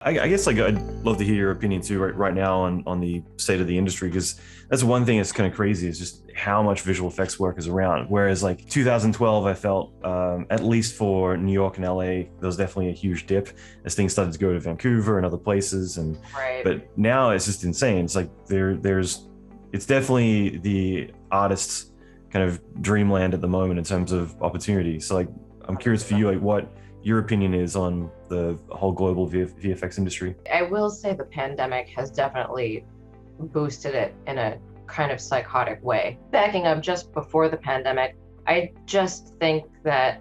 I guess like I'd love to hear your opinion too right now on the state of the industry, because that's one thing that's kind of crazy is just how much visual effects work is around. Whereas like 2012, I felt at least for New York and LA, there was definitely a huge dip as things started to go to Vancouver and other places. And Right. but now it's just insane. It's like it's definitely the artist's kind of dreamland at the moment in terms of opportunity. So like I'm curious for you, like what your opinion is on the whole global VFX industry. I will say the pandemic has definitely boosted it in a kind of psychotic way. Backing up just before the pandemic, I just think that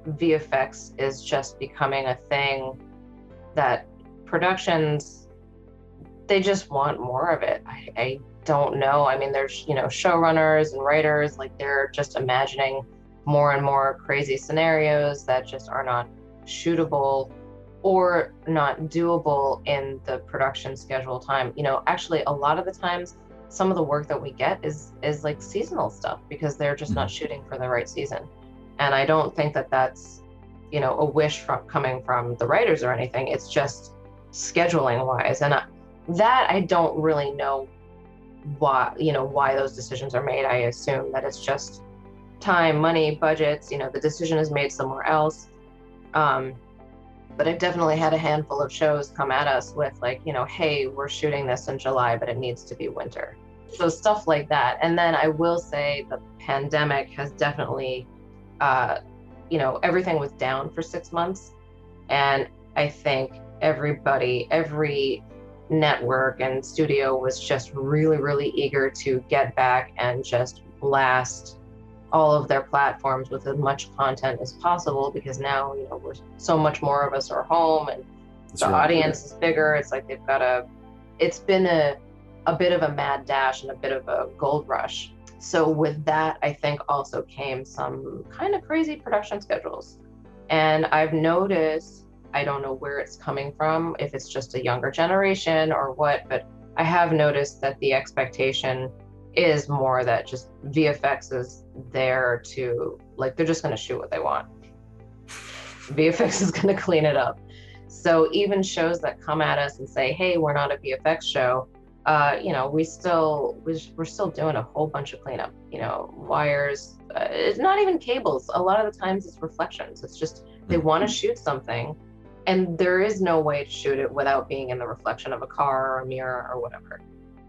VFX is just becoming a thing that productions, they just want more of it. I don't know. I mean, there's, showrunners and writers, like they're just imagining more and more crazy scenarios that just are not shootable or not doable in the production schedule time. Actually a lot of the times some of the work that we get is like seasonal stuff because they're just not shooting for the right season. And I don't think that that's, a wish coming from the writers or anything. It's just scheduling wise. And that I don't really know why those decisions are made. I assume that it's just time, money, budgets, the decision is made somewhere else. But I've definitely had a handful of shows come at us with like, hey, we're shooting this in July, but it needs to be winter. So stuff like that. And then I will say the pandemic has definitely, everything was down for 6 months. And I think every network and studio was just really, really eager to get back and just blast all of their platforms with as much content as possible, because now we're so much more of us are home and That's the right. audience is bigger. It's like it's been a bit of a mad dash and a bit of a gold rush. So with that, I think also came some kind of crazy production schedules. And I've noticed, I don't know where it's coming from, if it's just a younger generation or what, but I have noticed that the expectation is more that just VFX is there to, like, they're just going to shoot what they want. VFX is going to clean it up. So even shows that come at us and say, hey, we're not a VFX show, we're still doing a whole bunch of cleanup, wires, it's not even cables. A lot of the times it's reflections. It's just, they want to shoot something and there is no way to shoot it without being in the reflection of a car or a mirror or whatever.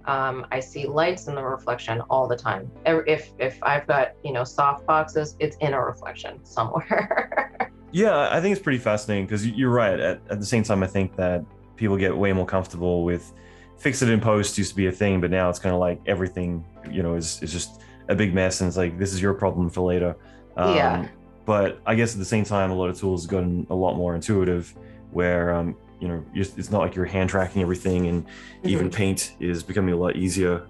I see lights in the reflection all the time. If I've got, soft boxes, it's in a reflection somewhere. Yeah, I think it's pretty fascinating because you're right. At the same time, I think that people get way more comfortable with fix it in post used to be a thing, but now it's kind of like everything, is just a big mess and it's like, this is your problem for later. Yeah. But I guess at the same time, a lot of tools have gotten a lot more intuitive where, it's not like you're hand tracking everything, and even paint is becoming a lot easier